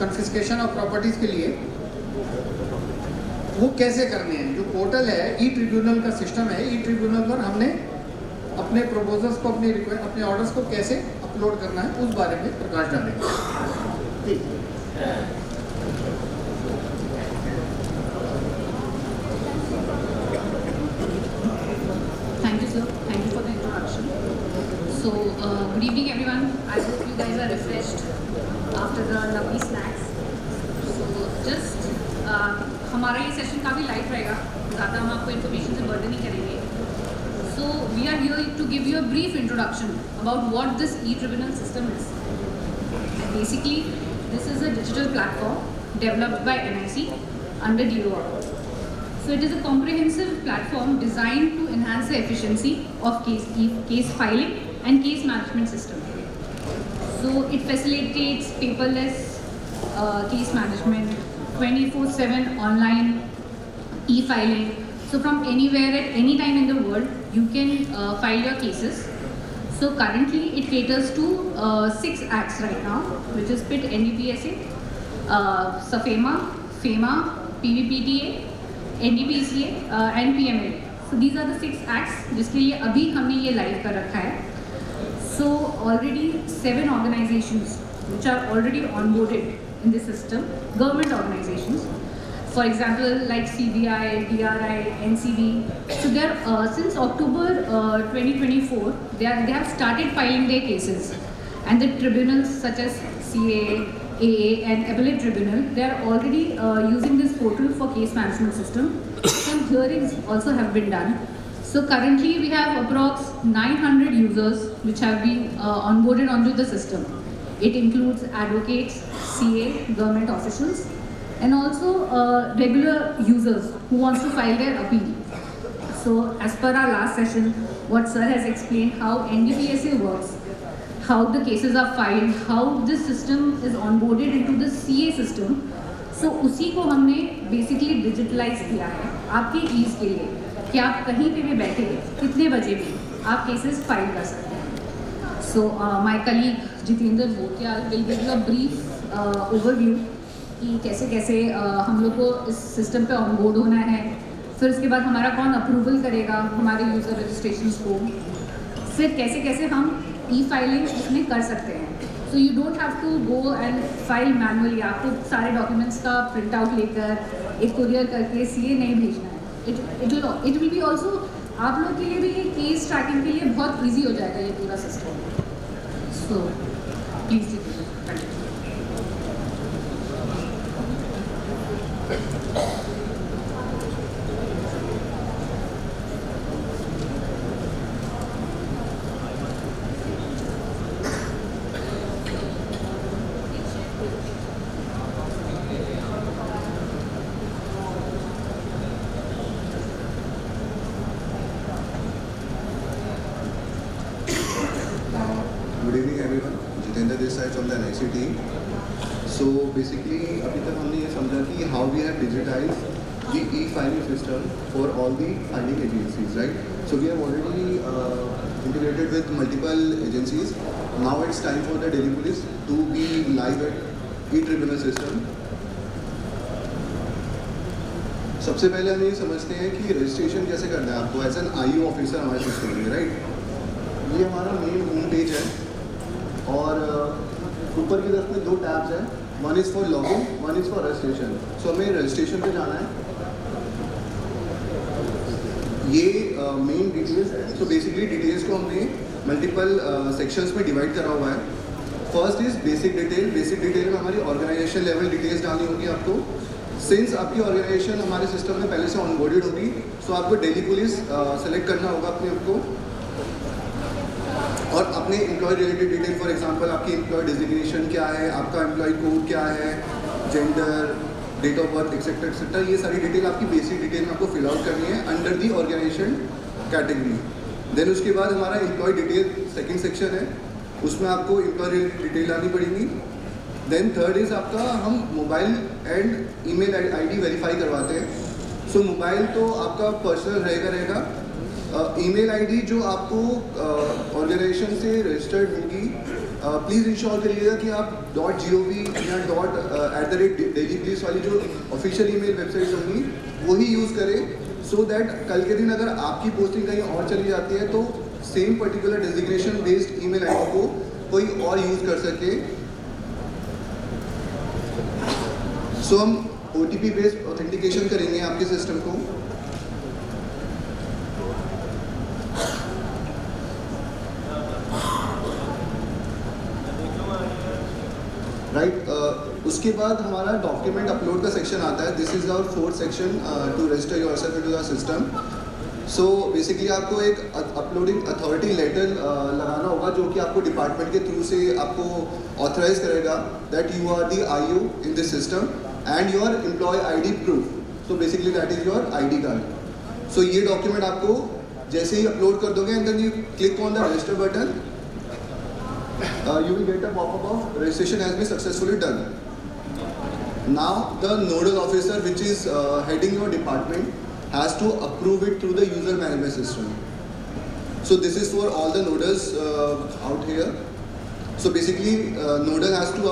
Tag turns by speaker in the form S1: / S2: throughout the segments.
S1: Confiscation of properties के लिए वो कैसे करने हैं। जो पोर्टल है ई ट्रिब्यूनल का सिस्टम है, ई ट्रिब्यूनल पर हमने अपने प्रपोजल्स को अपने ऑर्डर्स को कैसे अपलोड करना है उस बारे में प्रकाश डालेंगे। ठीक।
S2: Thank you, sir. Thank you for the introduction. So, good evening, everyone. I hope you guys are refreshed after the lovely snacks. So, just हमारा ये सेशन काफ़ी लाइट रहेगा, ज़्यादा हम आपको इन्फॉर्मेशन से बर्डन नहीं करेंगे. So, we are here to give you a brief introduction about what this e-tribunal system is. And basically, this is a digital platform developed by NIC under DOR. So it is a comprehensive platform designed to enhance the efficiency of case filing and case management system. So it facilitates paperless case management, 24/7 online e-filing. So from anywhere at any time in the world, you can file your cases. So currently it caters to 6 acts right now, which is PIT, NDPSA, SAFEMA, FEMA, PVPTA, NDPCA and PMLA. So these are the 6 acts जिसके लिए अभी हमने ये live कर रखा है. So already 7 organizations which are already onboarded in this system, government organizations, for example like CBI, DRI, NCB. So they are since October 2024 they have started filing their cases, and the tribunals such as CAA, AA and Appellate Tribunal, they are already using this portal for case management system. Some hearings also have been done. So currently we have approx 900 users which have been onboarded onto the system. It includes advocates, CA, government officials, and also regular users who wants to file their appeal. So as per our last session, what sir has explained how NDPSA works, how the cases are filed, how this system is onboarded into the CA system. So उसी को हमने basically digitalize किया है आपके ease के लिए कि आप कहीं पे भी बैठे कितने बजे भी आप cases file कर सकते हैं. So my colleague Jitendra Bhotyal will give you a brief overview कि कैसे कैसे हम लोग को इस system पे onboard होना है. फिर उसके बाद हमारा कौन approval करेगा हमारे user registrations को. फिर कैसे कैसे हम e-filing इसमें कर सकते हैं. So you don't have to go and file manually. आपको सारे documents का प्रिंट आउट लेकर एक कुरियर करके CA नहीं भेजना है. It will be also आप लोग के लिए भी ये केस ट्रैकिंग के लिए बहुत easy हो जाएगा ये पूरा system. So please
S3: Good evening everyone. Jitendra this side from the NIC team. So basically अभी तक हमने ये समझा कि how we have digitized the e-filing system for all the filing agencies, right? So we have already integrated with multiple agencies. Now it's time for the Delhi Police to be live at e-tribunal system. सबसे पहले हम ये समझते हैं कि registration कैसे करना है आपको एज एन IU ऑफिसर हमारे सिस्टम में, राइट? ये हमारा मेन होम पेज है और ऊपर की तरफ में 2 टैब्स हैं. One is for login, one is for registration. So हमें रजिस्ट्रेशन पे जाना है. ये मेन डिटेल्स है. सो बेसिकली डिटेल्स को हमने मल्टीपल सेक्शंस में डिवाइड करा हुआ है. First is basic detail. Basic detail में हमारी ऑर्गेनाइजेशन लेवल डिटेल्स डालनी होगी आपको. सिंस आपकी ऑर्गेनाइजेशन हमारे सिस्टम में पहले से ऑनबोर्डेड होगी, सो आपको दिल्ली पुलिस सेलेक्ट करना होगा अपने आप को और अपने employ related detail. For example आपकी एम्प्लॉय डिजिग्नेशन क्या है, आपका एम्प्लॉय कोड क्या है, gender, date of birth etcetera etcetera, ये सारी डिटेल आपकी बेसिक डिटेल में आपको फिल आउट करनी है under the organisation category. Then उसके बाद हमारा एम्प्लॉय डिटेल सेकेंड सेक्शन है, उसमें आपको एम्प्लॉय डिटेल डालनी पड़ेगी. देन थर्ड इज़ आपका हम mobile and email ID verify करवाते हैं. सो मोबाइल तो आपका पर्सनल रहेगा. ईमेल आईडी जो आपको ऑर्गेनाइजेशन से रजिस्टर्ड होगी प्लीज़ इंश्योर करिएगा कि आप .gov या .@delhi वाली जो ऑफिशियल ईमेल वेबसाइट्स होंगी वही यूज़ करें, सो दैट कल के दिन अगर आपकी पोस्टिंग कहीं और चली जाती है तो same particular designation based email ID को कोई और यूज़ कर सके। सो हम OTP बेस्ड ऑथेंटिकेशन करेंगे आपके सिस्टम को। राइट, उसके बाद हमारा डॉक्यूमेंट अपलोड का सेक्शन आता है। This is our fourth section to register yourself into the system. So basically आपको एक अपलोडिंग अथॉरिटी लेटर लगाना होगा जो कि आपको डिपार्टमेंट के थ्रू से आपको ऑथराइज करेगा that you are the IO in this system and your employee ID proof. So basically that is your ID card. So ये डॉक्यूमेंट आपको जैसे ही अपलोड कर दोगे and then you click on the register button, you will get a pop-up of registration has been successfully done. Now the nodal officer which is heading your department has to approve it through the user management system. So this is for all the nodals out here. So basically nodal has to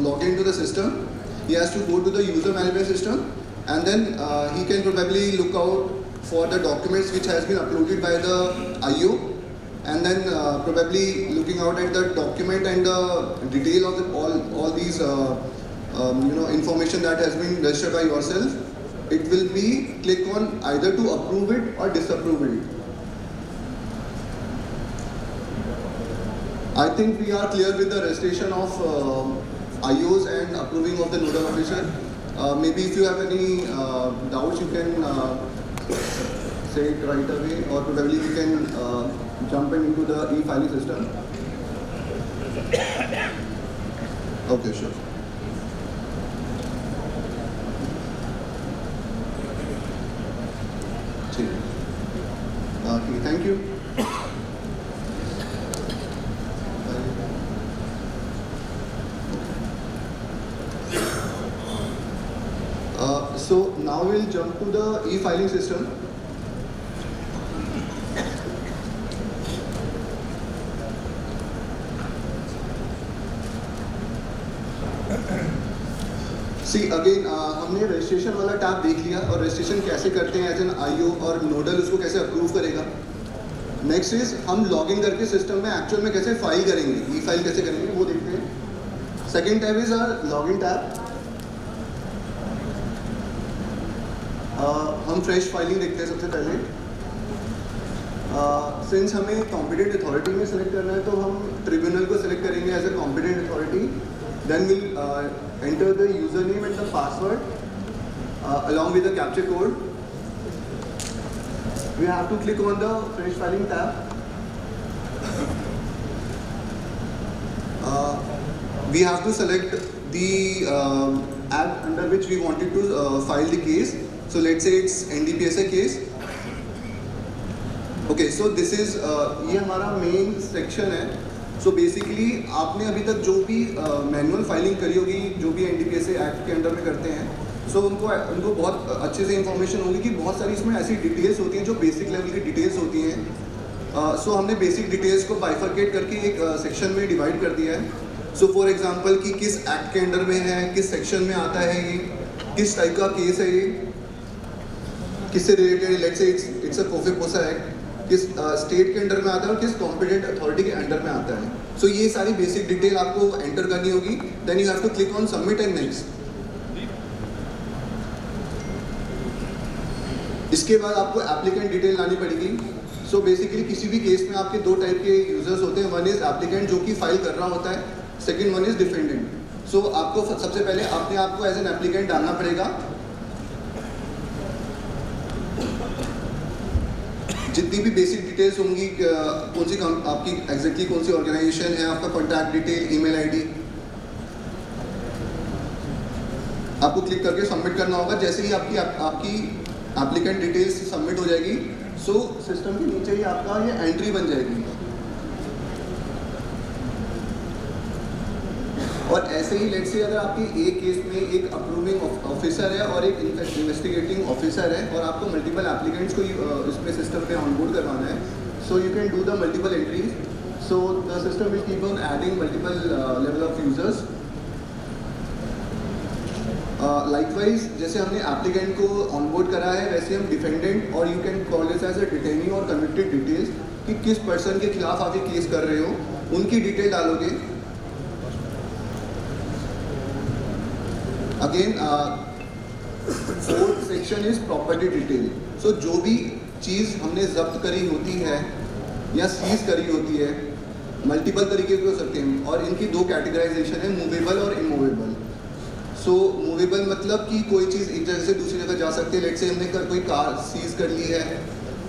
S3: log into the system. He has to go to the user management system and then he can probably look out for the documents which has been uploaded by the IO. And then probably looking out at the document and the detail of all these information that has been registered by yourself, it will be click on either to approve it or disapprove it. I think we are clear with the registration of IOs and approving of the nodal officer. Maybe if you have any doubts, you can say it right away, or probably you can jump into the e-filing system. Okay, sure. Okay, thank you. So now we'll jump to the e-filing system. See again हमने registration वाला tab देख लिया और registration कैसे करते हैं as an IO और nodal उसको कैसे अप्रूव करेगा। नेक्स्ट इज हम लॉगिन करके सिस्टम में एक्चुअल में कैसे फाइल करेंगे, ई फाइल कैसे करेंगे वो देखते हैं। Second tab is our login tab. हम फ्रेश फाइलिंग देखते हैं सबसे पहले। सिंस हमें कॉम्पिटेंट अथॉरिटी में सेलेक्ट करना है तो हम ट्रिब्यूनल को सेलेक्ट करेंगे as a competent authority. Then we'll enter the username and the password along with the captcha code. We have to click on the fresh filing tab. We have to select the act under which we wanted to file the case. So let's say it's NDPSA case. Okay, so this is ये हमारा main section है। So basically आपने अभी तक जो भी manual filing करी होगी, जो भी NDPSA एक्ट के अंडर में करते हैं, सो उनको बहुत अच्छे से इंफॉर्मेशन होगी कि बहुत सारी इसमें ऐसी डिटेल्स होती हैं जो बेसिक लेवल की डिटेल्स होती हैं। सो हमने बेसिक डिटेल्स को बाइफरकेट करके एक सेक्शन में डिवाइड कर दिया है। सो फॉर एग्जांपल कि किस एक्ट के अंडर में है, किस सेक्शन में आता है, ये किस टाइप का केस है, ये किससे related, let's say it's a COFEPOSA act, किस स्टेट के अंडर में आता है और किस कॉम्पिटेंट अथॉरिटी के अंडर में आता है। सो ये सारी बेसिक डिटेल आपको एंटर करनी होगी। Then you have to click on submit and next. इसके बाद आपको एप्लीकेंट डिटेल लानी पड़ेगी। सो बेसिकली किसी भी केस में आपके दो टाइप के यूजर्स होते हैं। वन इज एप्लीकेंट जो कि फाइल कर रहा होता है, सेकेंड वन इज डिफेंडेंट। सो आपको सबसे पहले अपने आप को एज एन एप्लीकेंट डालना पड़ेगा। जितनी भी बेसिक डिटेल्स होंगी, कौन सी आपकी एग्जैक्टली कौन सी ऑर्गेनाइजेशन है, आपका कॉन्टैक्ट डिटेल, ईमेल आईडी, आपको क्लिक करके सबमिट करना होगा। जैसे ही आपकी एप्लीकेंट डिटेल्स सबमिट हो जाएगी, सो सिस्टम के नीचे ही आपका ये एंट्री बन जाएगी। और ऐसे ही लेट्स से अगर आपकी एक केस में एक अप्रूविंग ऑफिसर है और एक इन्वेस्टिगेटिंग ऑफिसर है और आपको मल्टीपल एप्लीकेंट्स को इसमें सिस्टम पे ऑनबोर्ड करवाना है, so you can do the multiple entries. So the system will keep on adding multiple level of users. Likewise, जैसे हमने एप्लीकेंट को ऑनबोर्ड करा है, वैसे हम डिफेंडेंट और you can call this as a detaining और कन्विक्टेड डिटेल्स कि किस पर्सन के खिलाफ आप ये केस कर रहे हो, उनकी डिटेल डालोगे. Again fourth section is property detail. So जो भी चीज़ हमने जब्त करी होती है या सीज करी होती है, मल्टीपल तरीके के हो सकते हैं, और इनकी दो कैटेगराइजेशन है, मूवेबल और इमूवेबल. सो मूवेबल मतलब कि कोई चीज़ एक जगह से दूसरी जगह जा सकती है. लेट से हमने कोई कार सीज कर ली है,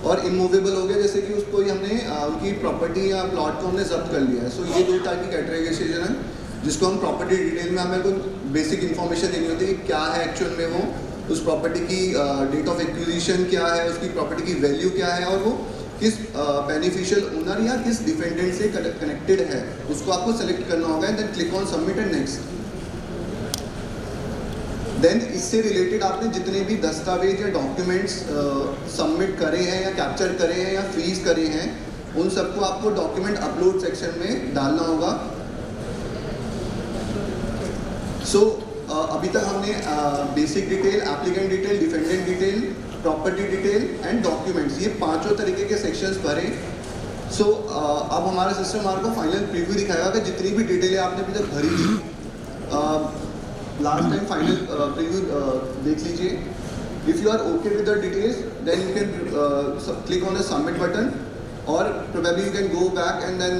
S3: और इमूवेबल हो गया जैसे कि उसको हमने उनकी प्रॉपर्टी या प्लॉट को हमने जब्त कर लिया है. सो ये दो टाइप की कैटेगराइजेशन है, जिसको हम प्रॉपर्टी डिटेल में हमें कोई बेसिक इन्फॉर्मेशन देनी होती है कि क्या है एक्चुअल में वो, उस प्रॉपर्टी की डेट ऑफ एक्विजिशन क्या है, उसकी प्रॉपर्टी की वैल्यू क्या है, और वो किस बेनिफिशियल ओनर या किस डिफेंडेंट से कनेक्टेड है, उसको आपको सेलेक्ट करना होगा. And then click on submit and next. Then इससे रिलेटेड आपने जितने भी दस्तावेज या डॉक्यूमेंट्स सबमिट करे हैं या कैप्चर करे हैं या फ्रीज करे हैं, उन सबको आपको डॉक्यूमेंट अपलोड सेक्शन में डालना होगा. सो अभी तक हमने basic detail, applicant detail, defendant detail, property detail and documents, ये पांचों तरीके के सेक्शंस भरे. सो अब हमारा सिस्टम आपको फाइनल प्रीव्यू दिखाएगा कि जितनी भी डिटेलें आपने अभी तक भरी थी, लास्ट टाइम फाइनल प्रीव्यू देख लीजिए. If you are okay with the details, then you can click on the submit button, और probably you can go back and then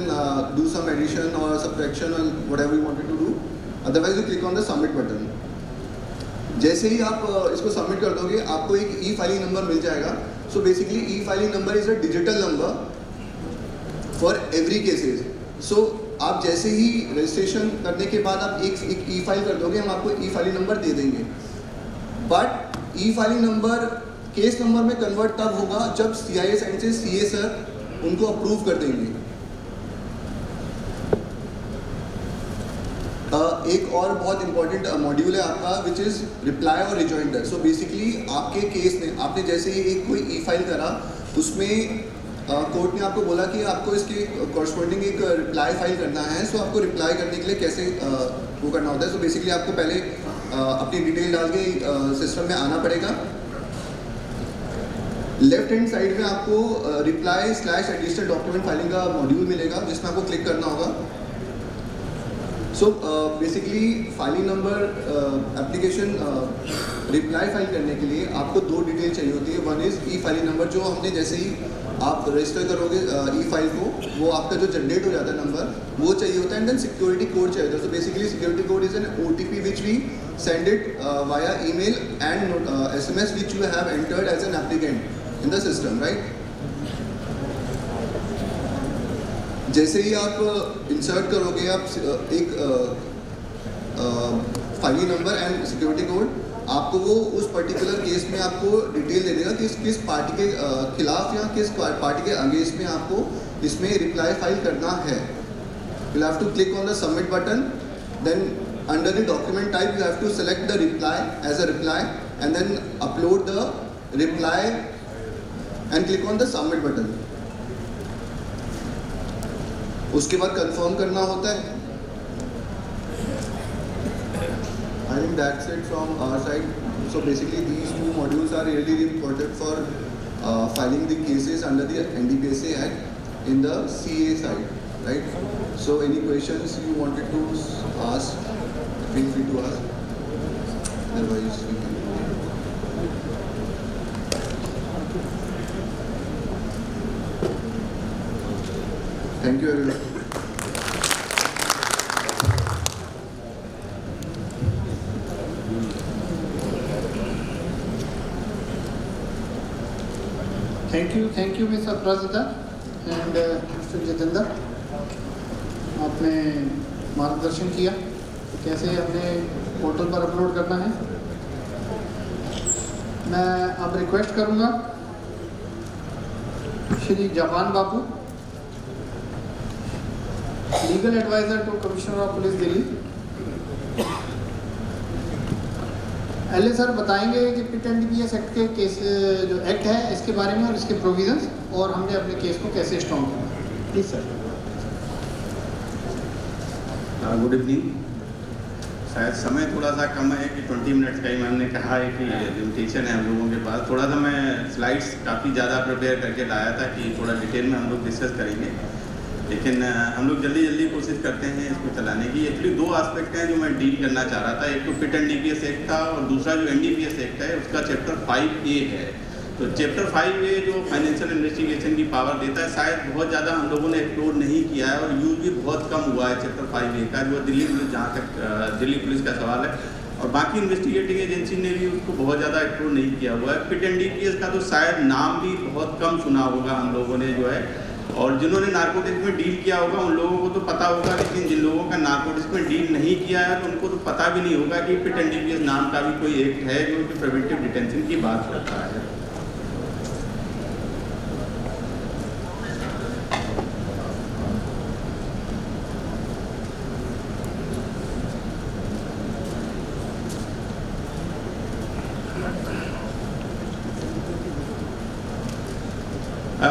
S3: do some addition और सब्ट्रैक्शन और whatever you wanted to do. Otherwise you click on the submit button. जैसे ही आप इसको submit कर दोगे, आपको एक ई फाइलिंग नंबर मिल जाएगा. So basically e filing number is a digital number for every cases. So आप जैसे ही रजिस्ट्रेशन करने के बाद आप एक ई फाइल कर दोगे, हम आपको ई फाइलिंग नंबर दे देंगे. But E filing number case number में कन्वर्ट तब होगा जब CIS एंड से CA सर उनको अप्रूव कर देंगे. एक और बहुत इंपॉर्टेंट मॉड्यूल है आपका, विच इज़ रिप्लाई और रिजॉइंडर. सो बेसिकली आपके केस में आपने जैसे ही एक कोई ई फाइल करा, उसमें कोर्ट ने आपको बोला कि आपको इसके कॉरस्पॉन्डिंग एक रिप्लाई फाइल करना है. सो आपको रिप्लाई करने के लिए कैसे वो करना होता है. सो बेसिकली आपको पहले अपनी डिटेल डाल के सिस्टम में आना पड़ेगा. लेफ्ट हैंड साइड में आपको रिप्लाई / एडिशनल डॉक्यूमेंट फाइलिंग का मॉड्यूल मिलेगा, जिसमें आपको क्लिक करना होगा. So basically filing number application reply file करने के लिए आपको दो डिटेल चाहिए होती है. One is E filing number, जो हमने जैसे ही आप रजिस्टर करोगे ई फाइल को, वो आपका जो जनरेट हो जाता है नंबर, वो चाहिए होता है. एंड देन सिक्योरिटी कोड चाहिए होता है. So basically security code is an OTP which we send it via email and SMS which you have entered as an applicant in the system, right. जैसे ही आप इंसर्ट करोगे आप एक filing number and security code, आपको वो उस particular case में आपको डिटेल दे देगा कि किस पार्टी के खिलाफ या किस पार्टी के अगेंस्ट में आपको इसमें रिप्लाई फाइल करना है. You have to click on the submit button. Then under the document type you have to select the reply as a reply, and then upload the reply and click on the submit button. उसके बाद confirm करना होता है. I think that's it from our side. So basically these two modules are really important for filing the cases under the NDPSA Act in the CA side, right? So any questions you wanted to ask, feel free to ask. Otherwise we can. Thank you everyone.
S1: Thank you Ms. Aprazita and Mr. Jitendra. आपने मार्गदर्शन किया कैसे अपने portal पर upload करना है. मैं अब रिक्वेस्ट करूंगा Shri Jawan Babu, legal adviser to commissioner of police Delhi. LA sir बताएंगे कि पिट NDPS एक्ट के केस जो एक्ट है इसके बारे में और इसके प्रोविजंस, और हमने अपने केस को कैसे स्ट्रॉन्ग करना. Please sir.
S4: Good evening. शायद समय थोड़ा सा कम है कि 20 मिनट्स का ही मैम ने कहा है कि लिमिटेशन है हम लोगों के पास। थोड़ा सा मैं स्लाइड्स काफ़ी ज़्यादा प्रिपेयर करके लाया था कि थोड़ा डिटेल में हम लोग डिस्कस करेंगे, लेकिन हम लोग जल्दी कोशिश करते हैं इसको चलाने की। एक्चुअली दो एस्पेक्ट हैं जो मैं डील करना चाह रहा था। एक तो पिट एनडीपीएस एक्ट था और दूसरा जो एनडीपीएस एक्ट है उसका चैप्टर 5A है। तो चैप्टर 5A जो फाइनेंशियल इन्वेस्टिगेशन की पावर देता है, शायद बहुत ज़्यादा हम लोगों ने एक्सप्लोर नहीं किया है और यूज भी बहुत कम हुआ है चैप्टर 5A का, जो दिल्ली पुलिस, जहाँ तक दिल्ली पुलिस का सवाल है, और बाकी इन्वेस्टिगेटिंग एजेंसी ने भी उसको बहुत ज़्यादा एक्सप्लोर नहीं किया हुआ है। पिट एनडीपीएस का तो शायद नाम भी बहुत कम सुना होगा हम लोगों ने जो है, और जिन्होंने नारकोटिक्स में डील किया होगा उन लोगों को तो पता होगा, लेकिन जिन लोगों का नारकोटिक्स में डील नहीं किया है तो उनको तो पता भी नहीं होगा कि पिट एनडीपीएस नाम का भी कोई एक्ट है जो कि प्रिवेंटिव डिटेंशन की बात करता है।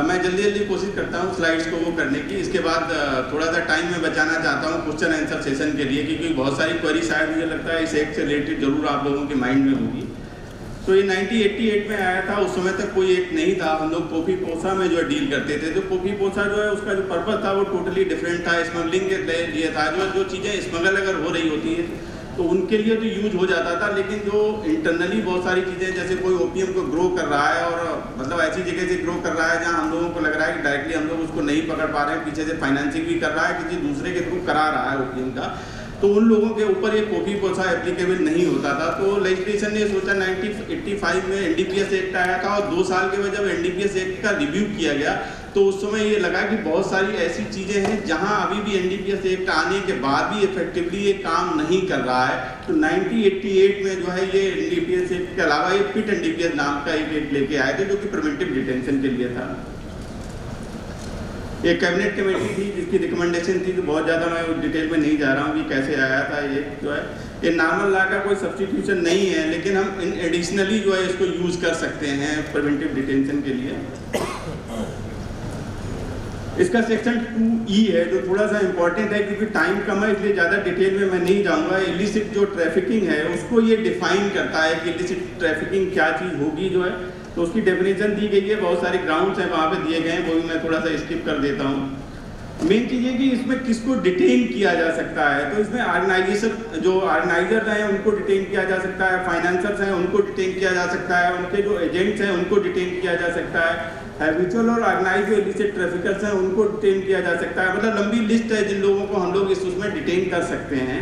S4: मैं जल्दी कोशिश करता हूँ स्लाइड्स को वो करने की। इसके बाद थोड़ा सा टाइम मैं बचाना चाहता हूँ क्वेश्चन आंसर सेशन के लिए, क्योंकि बहुत सारी क्वेरी शायद मुझे लगता है इस एक्ट से रिलेटेड जरूर आप लोगों के माइंड में होगी। तो ये 1988 में आया था, उस समय तक कोई एक्ट नहीं था। हम लोग पोफी पोसा में जो है डील करते थे। तो पोफी पोसा जो है उसका जो पर्पस था वो टोटली डिफरेंट था। स्मगलिंग के लिए था, जो चीज़ें स्मगल अगर हो रही होती है तो उनके लिए तो यूज हो जाता था, लेकिन जो इंटरनली बहुत सारी चीज़ें, जैसे कोई ओपीएम को ग्रो कर रहा है और मतलब ऐसी जगह से ग्रो कर रहा है जहां हम लोगों को लग रहा है कि डायरेक्टली हम लोग उसको नहीं पकड़ पा रहे हैं, पीछे से फाइनेंसिंग भी कर रहा है, किसी दूसरे के थ्रू करा रहा है ओपीएम का, तो उन लोगों के ऊपर ये पोफी पोसा एप्लीकेबल नहीं होता था। तो लेजिस्लेशन ने सोचा 1985 में एनडीपीएस एक्ट आया था, और 2 साल के बाद जब एनडीपीएस एक्ट का रिव्यू किया गया तो उस समय ये लगा कि बहुत सारी ऐसी चीज़ें हैं जहां अभी भी एनडीपीएस एक्ट आने के बाद भी इफेक्टिवली ये काम नहीं कर रहा है। तो 1988 में जो है ये एनडीपीएस एक्ट के अलावा ये पिट एनडीपीएस नाम का एक एक्ट लेके आए थे जो कि प्रिवेंटिव डिटेंशन के लिए था। एक कैबिनेट कमेटी थी जिसकी रिकमेंडेशन थी, तो बहुत ज़्यादा मैं डिटेल में नहीं जा रहा हूँ कि कैसे आया था। ये जो है ये नॉर्मल लॉ का कोई सब्स्टिट्यूशन नहीं है, लेकिन हम एडिशनली जो है इसको यूज़ कर सकते हैं प्रिवेंटिव डिटेंशन के लिए। इसका सेक्शन 2E है जो थोड़ा सा इंपॉर्टेंट है, क्योंकि टाइम कम है इसलिए ज़्यादा डिटेल में मैं नहीं जाऊँगा। इलिसिट जो ट्रैफिकिंग है उसको ये डिफाइन करता है कि इलिसिट ट्रैफिकिंग क्या चीज़ होगी जो है, तो उसकी डेफिनेशन दी गई है। बहुत सारे ग्राउंड्स हैं वहाँ पे दिए गए हैं, वो भी मैं थोड़ा सा स्किप कर देता हूँ। मेन चीज़ ये कि इसमें किसको डिटेन किया जा सकता है। तो इसमें ऑर्गेनाइजेशन, जो ऑर्गेनाइजर हैं उनको डिटेन किया जा सकता है, फाइनेंसर्स हैं उनको डिटेन किया जा सकता है, उनके जो एजेंट्स हैं उनको डिटेन किया जा सकता है, हैबिचुअल और ऑर्गेनाइज जो इलिसिट ट्रैफिकर्स हैं उनको डिटेन किया जा सकता है। मतलब लंबी लिस्ट है जिन लोगों को हम लोग इस उसमें डिटेन कर सकते हैं।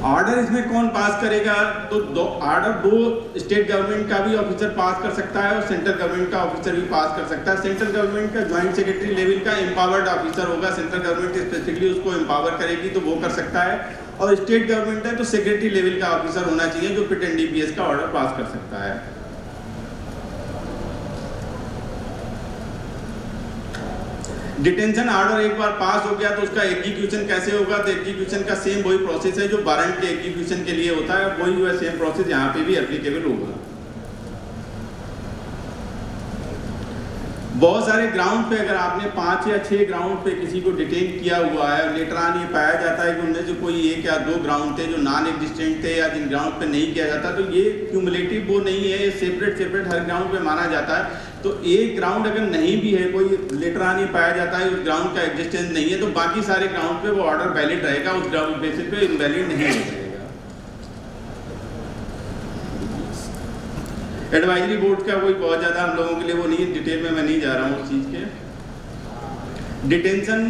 S4: ऑर्डर इसमें कौन पास करेगा, तो ऑर्डर 2 स्टेट गवर्नमेंट का भी ऑफिसर पास कर सकता है और सेंट्रल गवर्नमेंट का ऑफिसर भी पास कर सकता है। सेंट्रल गवर्नमेंट का ज्वाइंट सेक्रेटरी लेवल का एम्पावर्ड ऑफिसर होगा, सेंट्रल गवर्नमेंट स्पेसिफिकली उसको एम्पावर करेगी तो वो कर सकता है। और स्टेट गवर्नमेंट है तो सेक्रेटरी लेवल का ऑफिसर होना चाहिए जो पिट एनडीपीएस का ऑर्डर पास कर सकता है। डिटेंशन ऑर्डर एक बार पास हो गया तो उसका एग्जीक्यूशन कैसे होगा, तो एग्जीक्यूशन का सेम वही प्रोसेस है जो वारंट के एग्जीक्यूशन के लिए होता है, वही वह सेम प्रोसेस यहाँ पे भी एप्लीकेबल होगा। बहुत सारे ग्राउंड पे अगर आपने 5 या 6 ग्राउंड पे किसी को डिटेन किया हुआ है, लेटर ऑन ये पाया जाता है कि उनमें से कोई 1 या 2 ग्राउंड थे जो नॉन एग्जिस्टेंट थे या जिन ग्राउंड पे नहीं किया जाता, तो ये क्यूमुलेटिव वो नहीं है, ये सेपरेट हर ग्राउंड पे माना जाता है। तो एक ग्राउंड अगर नहीं भी है, कोई लेटर ऑन ये पाया जाता है उस ग्राउंड का एग्जिस्टेंस नहीं है, तो बाकी सारे ग्राउंड पे वो ऑर्डर वैलिड रहेगा, उस ग्राउंड बेसिस पे इनवैलिड नहीं रहेगा। एडवाइजरी बोर्ड का कोई बहुत ज़्यादा हम लोगों के लिए वो नहीं है, डिटेल में मैं नहीं जा रहा हूँ उस चीज़ के। डिटेंशन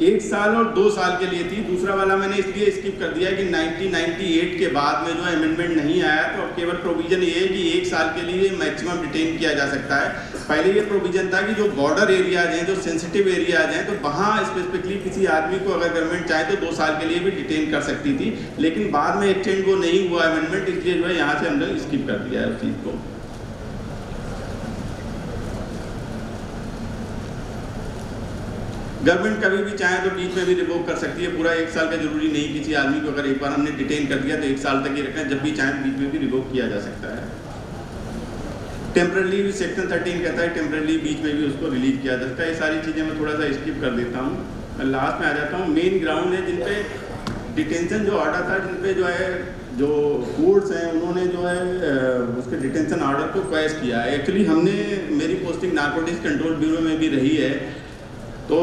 S4: 1 साल और 2 साल के लिए थी। दूसरा वाला मैंने इसलिए स्किप कर दिया कि 1998 के बाद में जो अमेंडमेंट नहीं आया, तो अब केवल प्रोविजन ये है कि 1 साल के लिए मैक्सिमम डिटेन किया जा सकता है। पहले ये प्रोविजन था कि जो बॉर्डर एरियाज हैं, जो सेंसिटिव एरियाज हैं, तो वहाँ स्पेसिफिकली किसी आदमी को अगर गवर्नमेंट चाहे तो 2 साल के लिए भी डिटेन कर सकती थी, लेकिन बाद में एक्सटेंड वो नहीं हुआ अमेंडमेंट, इसलिए जो है यहाँ से हमने स्किप कर दिया है उस चीज़ को। गवर्नमेंट कभी भी चाहे तो बीच में भी रिवोक कर सकती है, पूरा 1 साल का जरूरी नहीं। किसी आदमी को अगर एक बार हमने डिटेन कर दिया तो 1 साल तक ही रखना, जब भी चाहे बीच में भी रिवोक किया जा सकता है। टेम्पररी सेक्शन 13 कहता है टेम्पररी बीच में भी उसको रिलीज किया जा सकता है। ये सारी चीज़ें मैं थोड़ा सा स्किप कर देता हूँ। मैं लास्ट में आ जाता हूँ। मेन ग्राउंड है जिन पे डिटेंशन जो ऑर्डर था, जिन पे जो है जो कोर्ट्स हैं उन्होंने जो है उसके डिटेंशन ऑर्डर को क्वेश किया है। एक्चुअली हमने, मेरी पोस्टिंग नारकोटिक्स कंट्रोल ब्यूरो में भी रही है, तो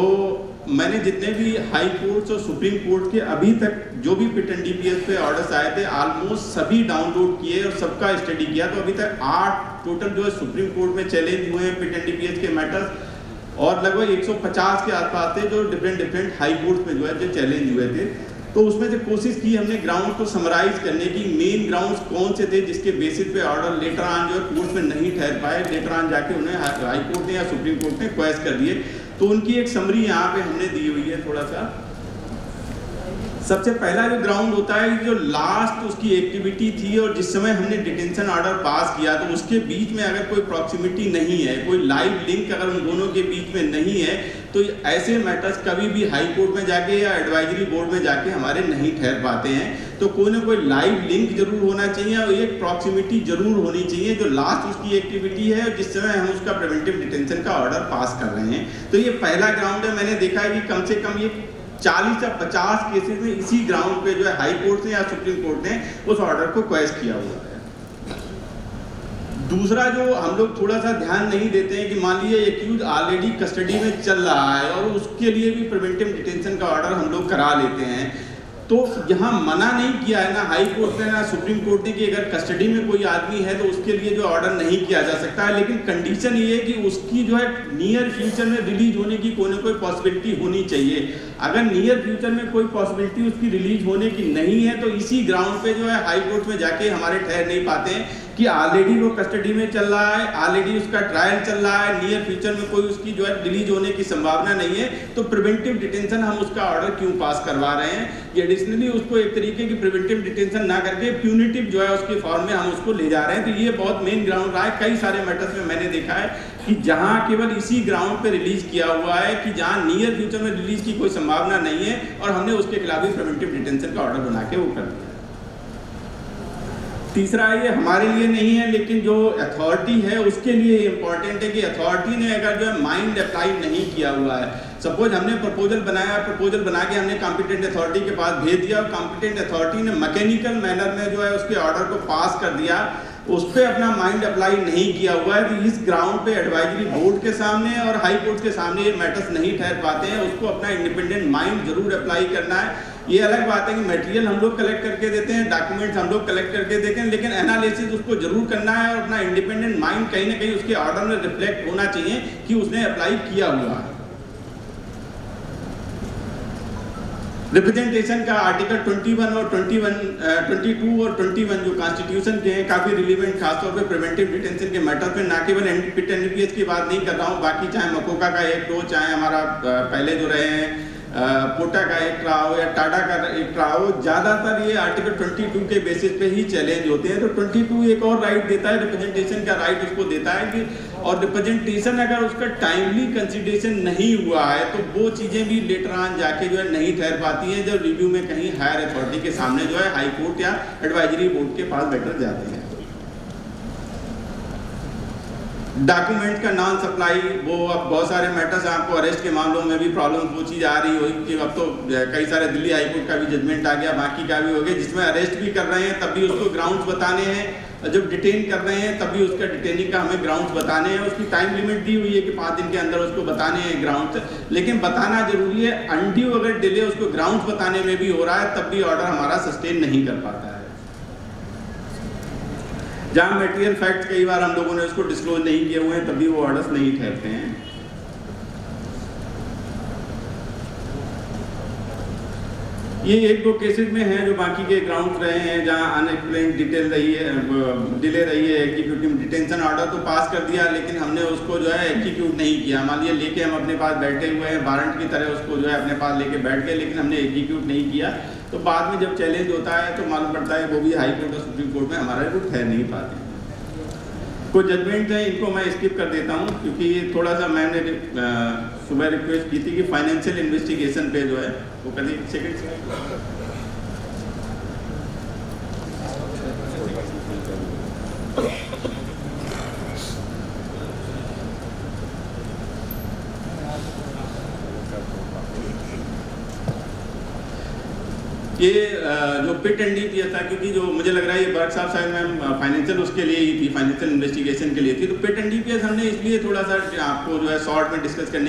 S4: मैंने जितने भी हाई कोर्ट्स और सुप्रीम कोर्ट के अभी तक जो भी पिट एंड डीपीएस पे ऑर्डर्स आए थे ऑलमोस्ट सभी डाउनलोड किए और सबका स्टडी किया। तो अभी तक 8 टोटल जो है सुप्रीम कोर्ट में चैलेंज हुए हैं पिट एंड डीपीएस के मैटर्स, और लगभग 150 के आसपास थे जो डिफरेंट हाई कोर्ट में जो है जो चैलेंज हुए थे। तो उसमें से कोशिश की हमने ग्राउंड को समराइज करने की, मेन ग्राउंड्स कौन से थे जिसके बेसिस पे ऑर्डर लेटर ऑन जो है कोर्ट में नहीं ठहर पाए, लेटर ऑन जाके उन्हें हाई कोर्ट ने या सुप्रीम कोर्ट ने क्वेश कर दिए। तो उनकी एक समरी यहाँ पे हमने दी हुई है थोड़ा सा। सबसे पहला जो ग्राउंड होता है, जो लास्ट उसकी एक्टिविटी थी और जिस समय हमने डिटेंशन ऑर्डर पास किया, तो उसके बीच में अगर कोई प्रॉक्सिमिटी नहीं है, कोई लाइव लिंक अगर उन दोनों के बीच में नहीं है, तो ऐसे मैटर्स कभी भी हाई कोर्ट में जाके या एडवाइजरी बोर्ड में जाके हमारे नहीं ठहर पाते हैं। तो कोई ना कोई लाइव लिंक जरूर होना चाहिए और एक प्रॉक्सिमिटी जरूर होनी चाहिए जो लास्ट उसकी एक्टिविटी है और जिस समय हम उसका प्रिवेंटिव डिटेंशन का ऑर्डर पास कर रहे हैं। तो ये पहला ग्राउंड है। मैंने देखा है कि कम से कम ये 40 या 50 केसेस में इसी ग्राउंड पे जो है हाई कोर्ट ने या सुप्रीम कोर्ट ने उस ऑर्डर को क्वेश किया हुआ है। दूसरा जो हम लोग थोड़ा सा ध्यान नहीं देते हैं कि मान लीजिए एक्यूज ऑलरेडी कस्टडी में चल रहा है और उसके लिए भी प्रिवेंटिव डिटेंशन का ऑर्डर हम लोग करा लेते हैं, तो यहाँ मना नहीं किया है ना हाई कोर्ट ने ना सुप्रीम कोर्ट ने कि अगर कस्टडी में कोई आदमी है तो उसके लिए जो ऑर्डर नहीं किया जा सकता है, लेकिन कंडीशन ये है कि उसकी जो है नियर फ्यूचर में रिलीज होने की कोई ना कोई पॉसिबिलिटी होनी चाहिए। अगर नियर फ्यूचर में कोई पॉसिबिलिटी उसकी रिलीज होने की नहीं है तो इसी ग्राउंड पे जो है हाई कोर्ट में जाके हमारे ठहर नहीं पाते हैं कि ऑलरेडी वो कस्टडी में चल रहा है, ऑलरेडी उसका ट्रायल चल रहा है, नियर फ्यूचर में कोई उसकी जो है रिलीज होने की संभावना नहीं है, तो प्रिवेंटिव डिटेंशन हम उसका ऑर्डर क्यों पास करवा रहे हैं। ये एडिशनली उसको एक तरीके की प्रिवेंटिव डिटेंशन ना करके प्यूनिटिव जो है उसके फॉर्म में हम उसको ले जा रहे हैं। तो ये बहुत मेन ग्राउंड रहा है। कई सारे मैटर्स में मैंने देखा है कि जहां केवल इसी ग्राउंड पे रिलीज किया हुआ है कि जहां नियर फ्यूचर में रिलीज की कोई संभावना नहीं है और हमने उसके खिलाफ भी प्रिवेंटिव डिटेंशन का ऑर्डर बना के वो कर दिया। तीसरा, ये हमारे लिए नहीं है लेकिन जो अथॉरिटी है उसके लिए इम्पॉर्टेंट है कि अथॉरिटी ने अगर जो है माइंड अप्लाई नहीं किया हुआ है, सपोज हमने प्रपोजल बनाया, प्रपोजल बना के हमने कॉम्पिटेंट अथॉरिटी के पास भेज दिया और कॉम्पिटेंट अथॉरिटी ने मैकेनिकल मैनर में जो है उसके ऑर्डर को पास कर दिया, उस पर अपना माइंड अप्लाई नहीं किया हुआ है, तो इस ग्राउंड पे एडवाइजरी बोर्ड के सामने और हाई कोर्ट के सामने ये मैटर्स नहीं ठहर पाते हैं। उसको अपना इंडिपेंडेंट माइंड जरूर अप्लाई करना है। ये अलग बात है कि मटेरियल हम लोग कलेक्ट करके देते हैं, डॉक्यूमेंट्स हम लोग कलेक्ट करके देते हैं, लेकिन एनालिसिस उसको जरूर करना है और अपना इंडिपेंडेंट माइंड कहीं ना कहीं उसके ऑर्डर में रिफ्लेक्ट होना चाहिए कि उसने अप्लाई किया हुआ है। रिप्रेजेंटेशन का आर्टिकल 21 और 22 और 21 जो कॉन्स्टिट्यूशन के हैं काफ़ी रिलीवेंट, खासतौर पे प्रिवेंटिव डिटेंशन के मैटर पे। ना केवल पिट एंड डीपीएस की बात नहीं कर रहा हूँ, बाकी चाहे मकोका का एक्ट हो, चाहे हमारा पहले जो रहे हैं पोटा का एक्ट रहा हो या टाटा का एक्ट रहा हो, ज़्यादातर ये आर्टिकल 22 के बेसिस पे ही चैलेंज होते हैं। तो 22 एक और राइट देता है, रिप्रेजेंटेशन का राइट उसको देता है कि, और रिप्रेजेंटेशन अगर उसका टाइमली कंसिडरेशन नहीं हुआ है तो वो चीज़ें भी लेटर ऑन जाके जो है नहीं ठहर पाती हैं जब रिव्यू में कहीं हायर अथॉरिटी के सामने जो है हाई कोर्ट या एडवाइजरी बोर्ड के पास मैटर जाते हैं। डॉक्यूमेंट का नॉन सप्लाई, वो अब बहुत सारे मैटर्स आपको अरेस्ट के मामलों में भी प्रॉब्लम वो चीज़ आ रही होगी कि अब तो कई सारे दिल्ली हाई कोर्ट का भी जजमेंट आ गया, बाकी का भी हो गया, जिसमें अरेस्ट भी कर रहे हैं तब भी उसको ग्राउंड्स बताने हैं, जब डिटेन कर रहे हैं तब भी उसका डिटेनिंग का हमें ग्राउंड्स बताने हैं। उसकी टाइम लिमिट दी हुई है कि 5 दिन के अंदर उसको बताने हैं ग्राउंड्स, लेकिन बताना जरूरी है। अनड्यू अगर डिले उसको ग्राउंड्स बताने में भी हो रहा है तब भी ऑर्डर हमारा सस्टेन नहीं कर पाता है। जहाँ मटेरियल फैक्ट कई बार हम लोगों ने उसको डिस्क्लोज नहीं किए हुए हैं तभी वो ऑर्डर्स नहीं ठहरते हैं। ये एक दो केसेस में हैं जो बाकी के ग्राउंड रहे हैं जहाँ अनएक्सप्लेन्ड डिटेल रही है, डिले रही है। एग्जीक्यूटिव डिटेंशन ऑर्डर तो पास कर दिया लेकिन हमने उसको जो है एग्जीक्यूट नहीं किया। मान लिया लेके हम अपने पास बैठे हुए हैं, वारंट की तरह उसको जो है अपने पास लेके बैठ गए, लेकिन हमने एग्जीक्यूट नहीं किया, तो बाद में जब चैलेंज होता है तो मालूम पड़ता है वो भी हाई कोर्ट और सुप्रीम कोर्ट में हमारे को ठहर नहीं पाते। कुछ जजमेंट हैं इनको मैं स्किप कर देता हूँ क्योंकि ये थोड़ा सा मैंने सुबह रिक्वेस्ट की थी कि फाइनेंशियल इन्वेस्टिगेशन पे जो है वो कभी सेकंड ये जो पिट एनडीपीएस था, क्योंकि जो मुझे लग रहा है ये वर्क साहब शायद मैम फाइनेंशियल उसके लिए ही थी, फाइनेंशियल इन्वेस्टिगेशन के लिए थी, तो पिट एनडीपीएस हमने इसलिए थोड़ा सा आपको जो है शॉर्ट में डिस्कस करने